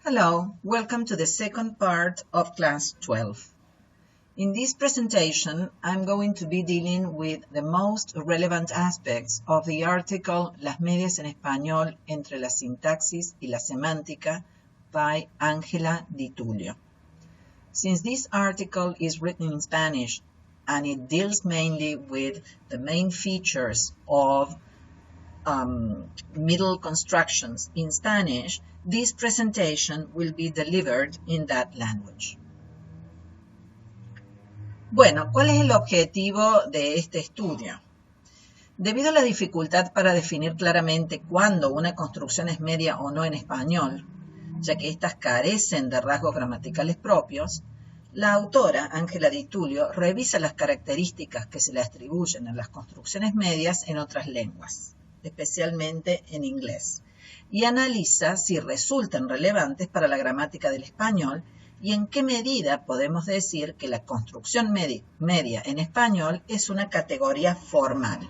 Hello, welcome to the second part of Class 12. In this presentation, I'm going to be dealing with the most relevant aspects of the article Las medias en español entre la sintaxis y la semántica by Ángela Di Tullio. Since this article is written in Spanish and it deals mainly with the main features of middle constructions in Spanish, this presentation will be delivered in that language. Bueno, ¿cuál es el objetivo de este estudio? Debido a la dificultad para definir claramente cuándo una construcción es media o no en español, ya que éstas carecen de rasgos gramaticales propios, la autora, Ángela Di Tullio, revisa las características que se le atribuyen a las construcciones medias en otras lenguas, especialmente en inglés, y analiza si resultan relevantes para la gramática del español y en qué medida podemos decir que la construcción media en español es una categoría formal.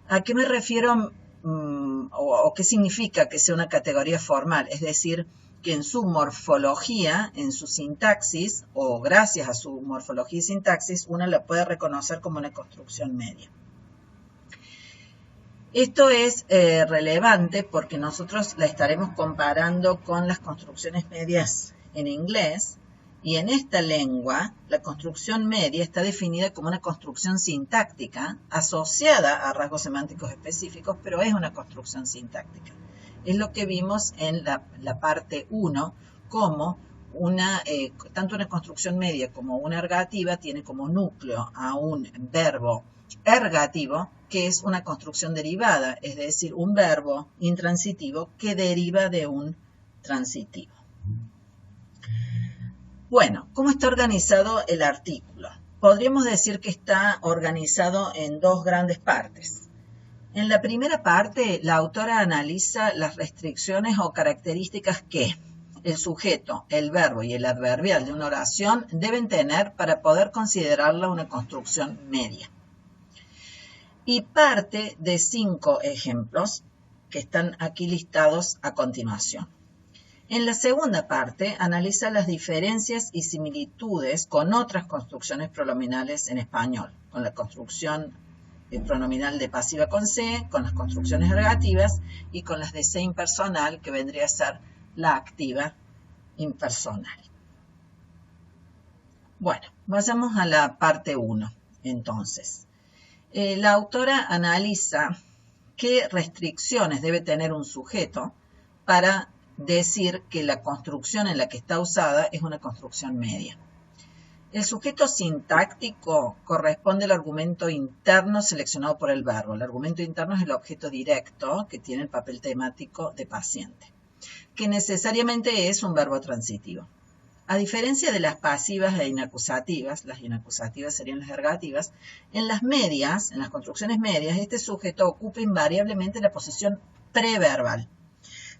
¿A qué me refiero o qué significa que sea una categoría formal? Es decir, que en su morfología, en su sintaxis, o gracias a su morfología y sintaxis, uno la puede reconocer como una construcción media. Esto es relevante porque nosotros la estaremos comparando con las construcciones medias en inglés, y en esta lengua la construcción media está definida como una construcción sintáctica asociada a rasgos semánticos específicos, pero es una construcción sintáctica. Es lo que vimos en la parte 1, como tanto una construcción media como una ergativa tiene como núcleo a un verbo ergativo, que es una construcción derivada, es decir, un verbo intransitivo que deriva de un transitivo. Bueno, ¿cómo está organizado el artículo? Podríamos decir que está organizado en dos grandes partes. En la primera parte, la autora analiza las restricciones o características que el sujeto, el verbo y el adverbial de una oración deben tener para poder considerarla una construcción media. Y parte de 5 ejemplos que están aquí listados a continuación. En la segunda parte, analiza las diferencias y similitudes con otras construcciones pronominales en español, con la construcción pronominal de pasiva con C, con las construcciones ergativas y con las de C impersonal, que vendría a ser la activa impersonal. Bueno, vayamos a la parte 1, entonces. La autora analiza qué restricciones debe tener un sujeto para decir que la construcción en la que está usada es una construcción media. El sujeto sintáctico corresponde al argumento interno seleccionado por el verbo. El argumento interno es el objeto directo que tiene el papel temático de paciente, que necesariamente es un verbo transitivo. A diferencia de las pasivas e inacusativas, las inacusativas serían las ergativas, en las medias, en las construcciones medias, este sujeto ocupa invariablemente la posición preverbal.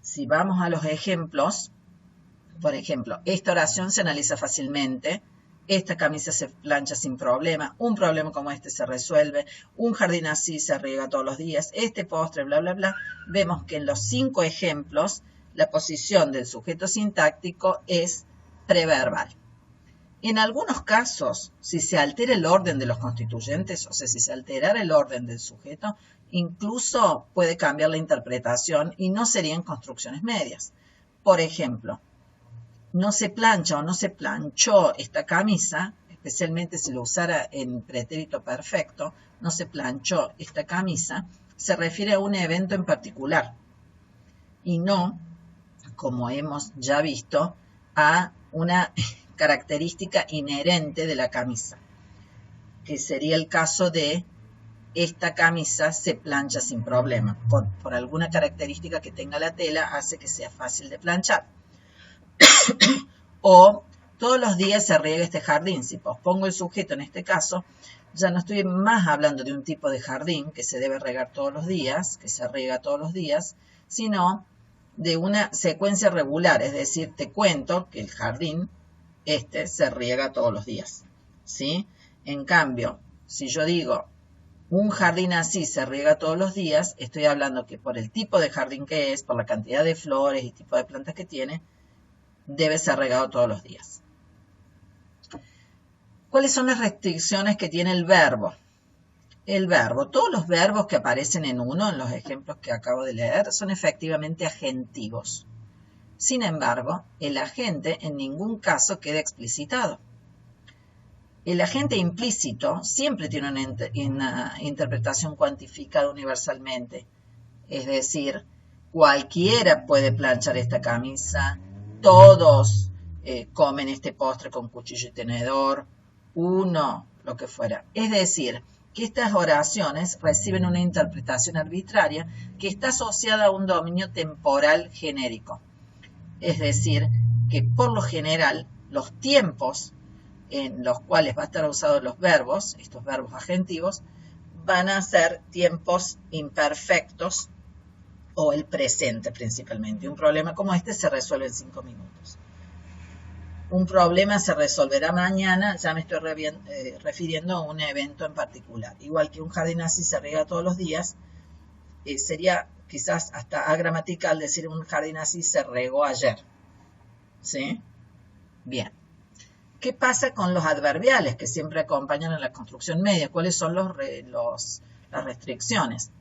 Si vamos a los ejemplos, por ejemplo, esta oración se analiza fácilmente, esta camisa se plancha sin problema, un problema como este se resuelve, un jardín así se riega todos los días, este postre, bla, bla, bla. Vemos que en los 5 ejemplos la posición del sujeto sintáctico es preverbal. En algunos casos, si se altera el orden de los constituyentes, o sea, si se alterara el orden del sujeto, incluso puede cambiar la interpretación y no serían construcciones medias. Por ejemplo, no se plancha o no se planchó esta camisa, especialmente si lo usara en pretérito perfecto, no se planchó esta camisa, se refiere a un evento en particular y no, como hemos ya visto, a una característica inherente de la camisa, que sería el caso de esta camisa se plancha sin problema. Por alguna característica que tenga la tela hace que sea fácil de planchar. O todos los días se riega este jardín. Si pospongo el sujeto en este caso, ya no estoy más hablando de un tipo de jardín que se debe regar todos los días, que se riega todos los días, sino de una secuencia regular. Es decir, te cuento que el jardín se riega todos los días, ¿sí? En cambio, si yo digo un jardín así se riega todos los días, estoy hablando que por el tipo de jardín que es, por la cantidad de flores y tipo de plantas que tiene, debe ser regado todos los días. ¿Cuáles son las restricciones que tiene el verbo? El verbo, todos los verbos que aparecen en uno, en los ejemplos que acabo de leer, son efectivamente agentivos. Sin embargo, el agente en ningún caso queda explicitado. El agente implícito siempre tiene una interpretación cuantificada universalmente. Es decir, cualquiera puede planchar esta camisa, todos comen este postre con cuchillo y tenedor, uno, lo que fuera. Es decir, que estas oraciones reciben una interpretación arbitraria que está asociada a un dominio temporal genérico. Es decir, que por lo general los tiempos en los cuales va a estar usados los verbos, estos verbos agentivos, van a ser tiempos imperfectos o el presente principalmente. Un problema como este se resuelve en 5 minutos. Un problema se resolverá mañana, ya me estoy refiriendo a un evento en particular. Igual que un jardín así se riega todos los días, sería quizás hasta agramatical decir un jardín así se regó ayer. ¿Sí? Bien. ¿Qué pasa con los adverbiales que siempre acompañan a la construcción media? ¿Cuáles son las restricciones?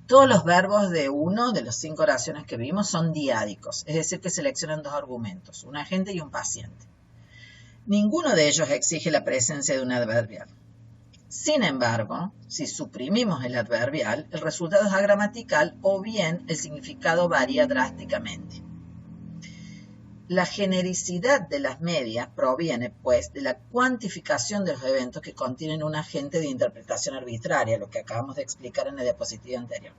Todos los verbos de uno de las 5 oraciones que vimos son diádicos, es decir, que seleccionan 2 argumentos, un agente y un paciente. Ninguno de ellos exige la presencia de un adverbial. Sin embargo, si suprimimos el adverbial, el resultado es agramatical o bien el significado varía drásticamente. La genericidad de las medias proviene, pues, de la cuantificación de los eventos que contienen un agente de interpretación arbitraria, lo que acabamos de explicar en la diapositiva anterior.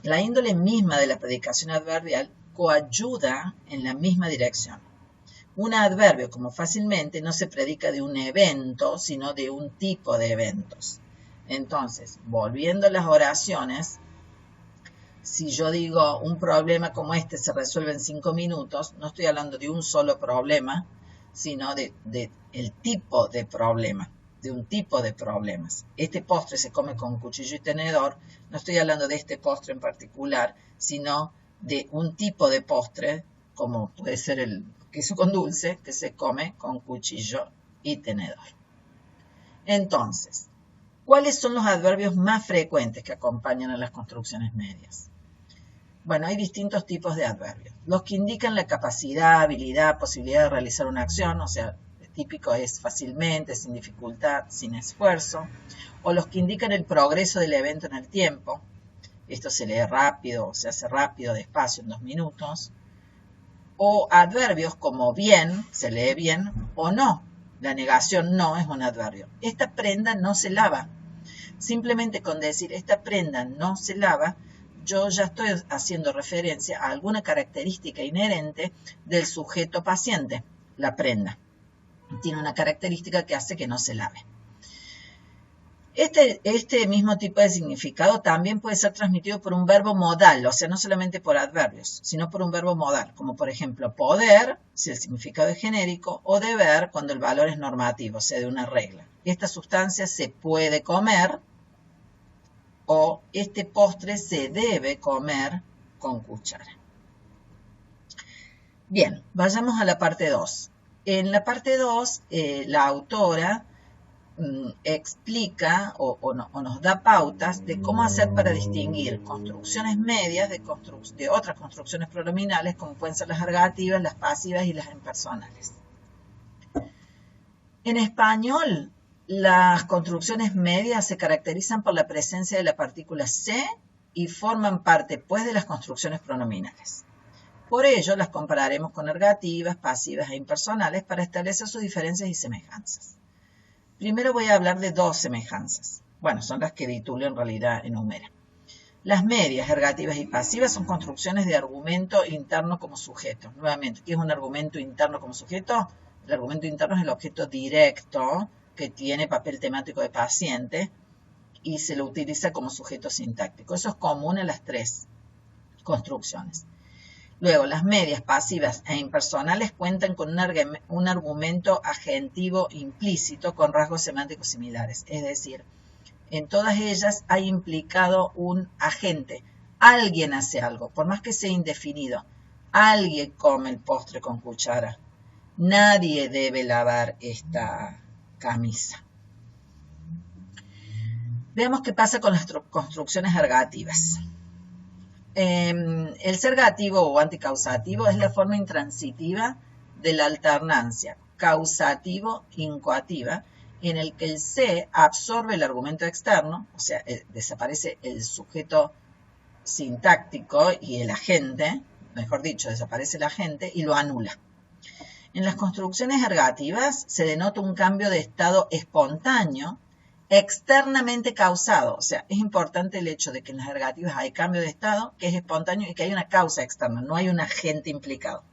La índole misma de la predicación adverbial coayuda en la misma dirección. Un adverbio, como fácilmente, no se predica de un evento, sino de un tipo de eventos. Entonces, volviendo a las oraciones, si yo digo un problema como este se resuelve en 5 minutos, no estoy hablando de un solo problema, sino de el tipo de problema, de un tipo de problemas. Este postre se come con cuchillo y tenedor, no estoy hablando de este postre en particular, sino de un tipo de postre, como puede ser el queso con dulce, que se come con cuchillo y tenedor. Entonces, ¿cuáles son los adverbios más frecuentes que acompañan a las construcciones medias? Bueno, hay distintos tipos de adverbios. Los que indican la capacidad, habilidad, posibilidad de realizar una acción, o sea, el típico es fácilmente, sin dificultad, sin esfuerzo. O los que indican el progreso del evento en el tiempo. Esto se lee rápido, se hace rápido, despacio, en 2 minutos. O adverbios como bien, se lee bien, o no. La negación no es un adverbio. Esta prenda no se lava. Simplemente con decir esta prenda no se lava, yo ya estoy haciendo referencia a alguna característica inherente del sujeto paciente. La prenda tiene una característica que hace que no se lave. Este mismo tipo de significado también puede ser transmitido por un verbo modal, o sea, no solamente por adverbios, sino por un verbo modal, como por ejemplo poder, si el significado es genérico, o deber, cuando el valor es normativo, o sea, de una regla. Esta sustancia se puede comer, o este postre se debe comer con cuchara. Bien, vayamos a la parte 2. En la parte 2, la autora explica o nos da pautas de cómo hacer para distinguir construcciones medias de otras construcciones pronominales, como pueden ser las ergativas, las pasivas y las impersonales. En español, las construcciones medias se caracterizan por la presencia de la partícula se y forman parte, pues, de las construcciones pronominales. Por ello, las compararemos con ergativas, pasivas e impersonales para establecer sus diferencias y semejanzas. Primero voy a hablar de 2 semejanzas. Bueno, son las que Di-Tullio en realidad enumera. Las medias, ergativas y pasivas son construcciones de argumento interno como sujeto. Nuevamente, ¿qué es un argumento interno como sujeto? El argumento interno es el objeto directo que tiene papel temático de paciente y se lo utiliza como sujeto sintáctico. Eso es común en las 3 construcciones. Luego, las medias, pasivas e impersonales cuentan con un argumento agentivo implícito con rasgos semánticos similares. Es decir, En todas ellas hay implicado un agente. Alguien hace algo, por más que sea indefinido. Alguien come el postre con cuchara. Nadie debe lavar esta camisa. Veamos qué pasa con las construcciones ergativas. El ser gativo o anticausativo es la forma intransitiva de la alternancia causativo-incoativa, en el que el se absorbe el argumento externo, o sea, desaparece el sujeto sintáctico y el agente, mejor dicho, desaparece el agente y lo anula. En las construcciones ergativas se denota un cambio de estado espontáneo, externamente causado. O sea, es importante el hecho de que en las ergativas hay cambio de estado, que es espontáneo y que hay una causa externa, no hay un agente implicado.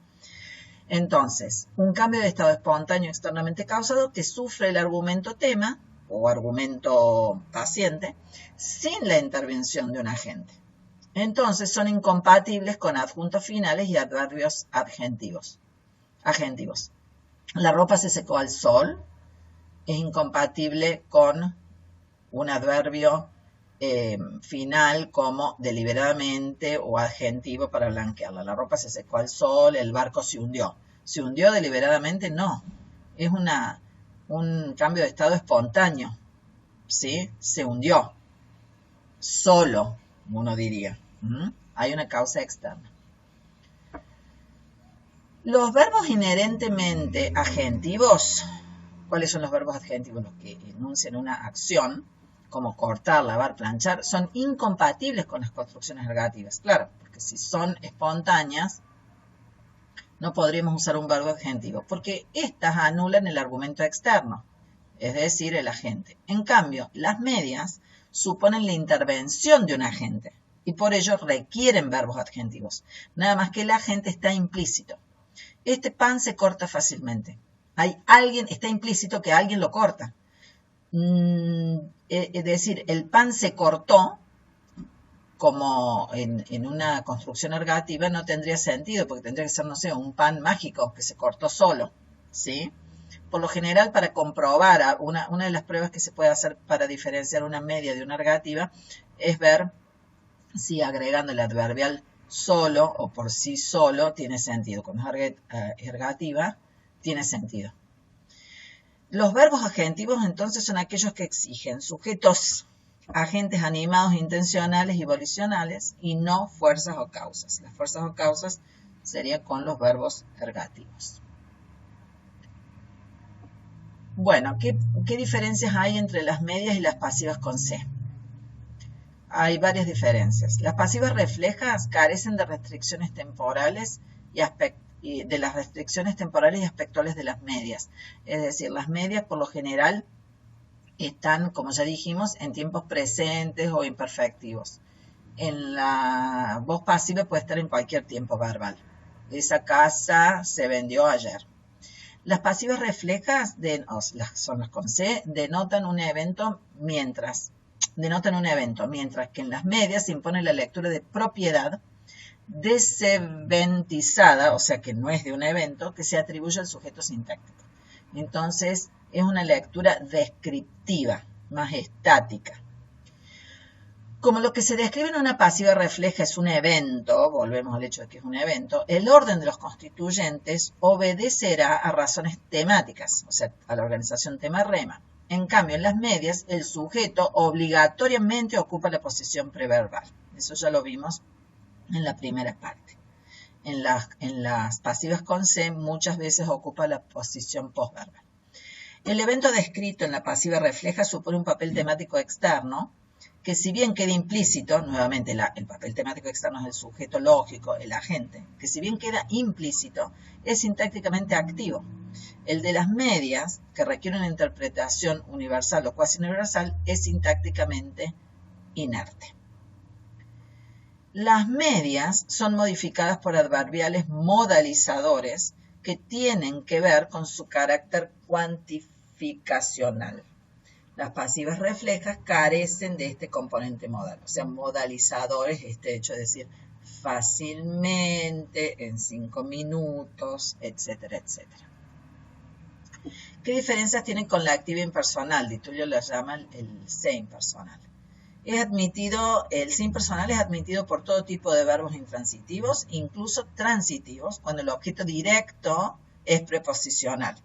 Entonces, un cambio de estado espontáneo externamente causado que sufre el argumento tema o argumento paciente sin la intervención de un agente. Entonces, son incompatibles con adjuntos finales y adverbios adjetivos. La ropa se secó al sol es incompatible con un adverbio final como deliberadamente o adjetivo para blanquearla. La ropa se secó al sol, el barco se hundió. ¿Se hundió deliberadamente? No. Es un cambio de estado espontáneo. ¿Sí? Se hundió. Solo, uno diría. Hay una causa externa. Los verbos inherentemente adjetivos, ¿cuáles son los verbos adjetivos? Los que enuncian una acción, como cortar, lavar, planchar, son incompatibles con las construcciones ergativas. Claro, porque si son espontáneas, no podríamos usar un verbo adjetivo, porque éstas anulan el argumento externo, es decir, el agente. En cambio, las medias suponen la intervención de un agente, y por ello requieren verbos adjetivos. Nada más que el agente está implícito. Este pan se corta fácilmente. Está implícito que alguien lo corta. Es decir, el pan se cortó, como en una construcción ergativa, no tendría sentido, porque tendría que ser, no sé, un pan mágico que se cortó solo, ¿sí? Por lo general, para comprobar, una de las pruebas que se puede hacer para diferenciar una media de una ergativa es ver si agregando el adverbial solo o por sí solo tiene sentido. Cuando es ergativa, tiene sentido. Los verbos adjetivos entonces son aquellos que exigen sujetos, agentes animados, intencionales y volicionales y no fuerzas o causas. Las fuerzas o causas serían con los verbos ergativos. Bueno, ¿qué diferencias hay entre las medias y las pasivas con C? Hay varias diferencias. Las pasivas reflejas carecen de restricciones temporales y de las restricciones temporales y aspectuales de las medias. Es decir, las medias por lo general están, como ya dijimos, en tiempos presentes o imperfectivos. En la voz pasiva puede estar en cualquier tiempo verbal. Esa casa se vendió ayer. Las pasivas reflejas, son las con C, denotan un evento, mientras que en las medias se impone la lectura de propiedad deseventizada, o sea que no es de un evento, que se atribuye al sujeto sintáctico. Entonces, es una lectura descriptiva, más estática. Como lo que se describe en una pasiva refleja es un evento, volvemos al hecho de que es un evento, el orden de los constituyentes obedecerá a razones temáticas, o sea, a la organización tema-rema. En cambio, en las medias, el sujeto obligatoriamente ocupa la posición preverbal. Eso ya lo vimos en la primera parte. En las pasivas con C muchas veces ocupa la posición postverbal. El evento descrito en la pasiva refleja supone un papel temático externo que si bien queda implícito, nuevamente el papel temático externo es el sujeto lógico, el agente, que si bien queda implícito, es sintácticamente activo. El de las medias, que requiere una interpretación universal o cuasi universal, es sintácticamente inerte. Las medias son modificadas por adverbiales modalizadores que tienen que ver con su carácter cuantificacional. Las pasivas reflejas carecen de este componente modal, o sea, modalizadores, este hecho de decir fácilmente, en 5 minutos, etcétera, etcétera. ¿Qué diferencias tiene con la activa impersonal? Di Tullio la llama el se impersonal. El se impersonal es admitido por todo tipo de verbos intransitivos, incluso transitivos, cuando el objeto directo es preposicional.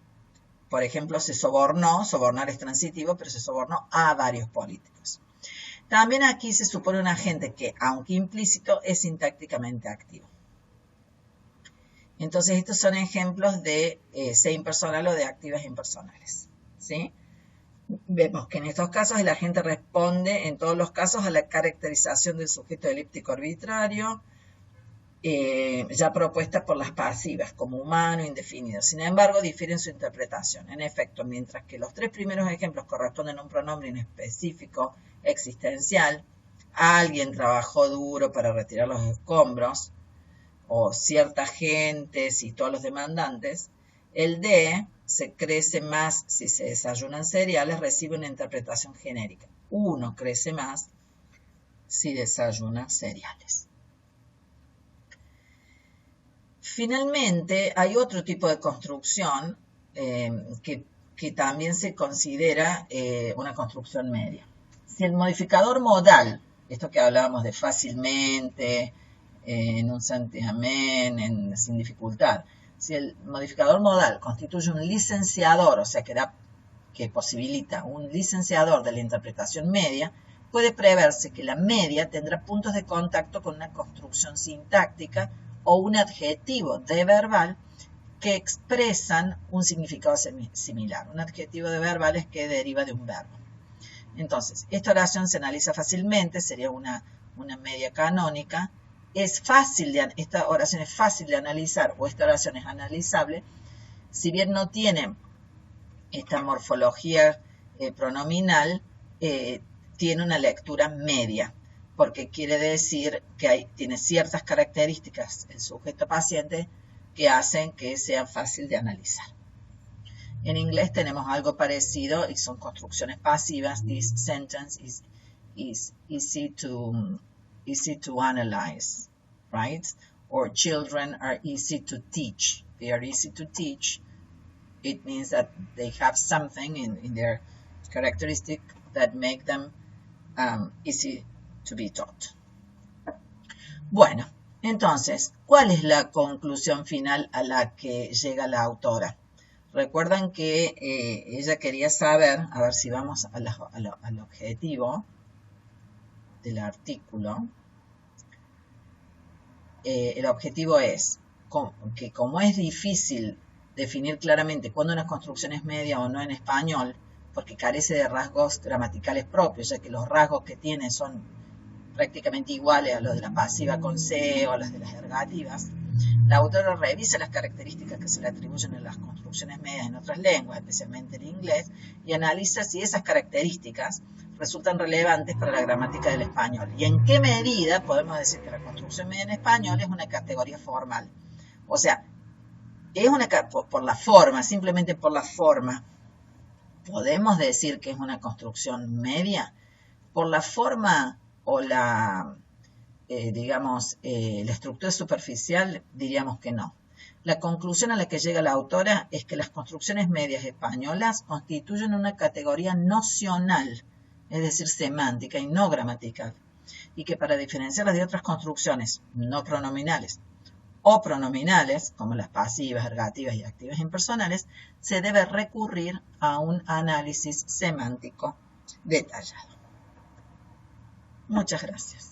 Por ejemplo, se sobornó, sobornar es transitivo, pero se sobornó a varios políticos. También aquí se supone un agente que, aunque implícito, es sintácticamente activo. Entonces, estos son ejemplos de se impersonal o de activas impersonales, ¿sí? Vemos que en estos casos el agente responde en todos los casos a la caracterización del sujeto elíptico arbitrario, ya propuesta por las pasivas, como humano, indefinido. Sin embargo, difiere en su interpretación. En efecto, mientras que los tres primeros ejemplos corresponden a un pronombre específico existencial, alguien trabajó duro para retirar los escombros, o cierta gente, si todos los demandantes, el de se crece más si se desayunan cereales, recibe una interpretación genérica. Uno crece más si desayuna cereales. Finalmente, hay otro tipo de construcción que también se considera una construcción media. Si el modificador modal, esto que hablábamos de fácilmente, en un santiamén, sin dificultad, si el modificador modal constituye un licenciador, o sea, que posibilita un licenciador de la interpretación media, puede preverse que la media tendrá puntos de contacto con una construcción sintáctica o un adjetivo de verbal que expresan un significado similar. Un adjetivo de verbal es que deriva de un verbo. Entonces, esta oración se analiza fácilmente, sería una media canónica. Esta oración es fácil de analizar, o esta oración es analizable, si bien no tiene esta morfología pronominal, tiene una lectura media, porque quiere decir que tiene ciertas características el sujeto paciente que hacen que sea fácil de analizar. En inglés tenemos algo parecido y son construcciones pasivas. This sentence is easy to analyze, right? Or children are easy to teach. They are easy to teach. It means that they have something in their characteristic that make them easy to be taught. Bueno, entonces, ¿cuál es la conclusión final a la que llega la autora? Recuerdan que ella quería saber, a ver si vamos al objetivo del artículo. El objetivo es que como es difícil definir claramente cuándo una construcción es media o no en español, porque carece de rasgos gramaticales propios, ya que los rasgos que tiene son prácticamente iguales a los de la pasiva con C o a los de las ergativas, la autora revisa las características que se le atribuyen en las construcciones medias en otras lenguas, especialmente en inglés, y analiza si esas características resultan relevantes para la gramática del español. Y en qué medida podemos decir que la construcción media en español es una categoría formal. O sea, por la forma, simplemente por la forma, podemos decir que es una construcción media. Por la forma o la estructura superficial, diríamos que no. La conclusión a la que llega la autora es que las construcciones medias españolas constituyen una categoría nocional, es decir, semántica y no gramatical, y que para diferenciarlas de otras construcciones no pronominales o pronominales, como las pasivas, ergativas y activas impersonales, se debe recurrir a un análisis semántico detallado. Muchas gracias.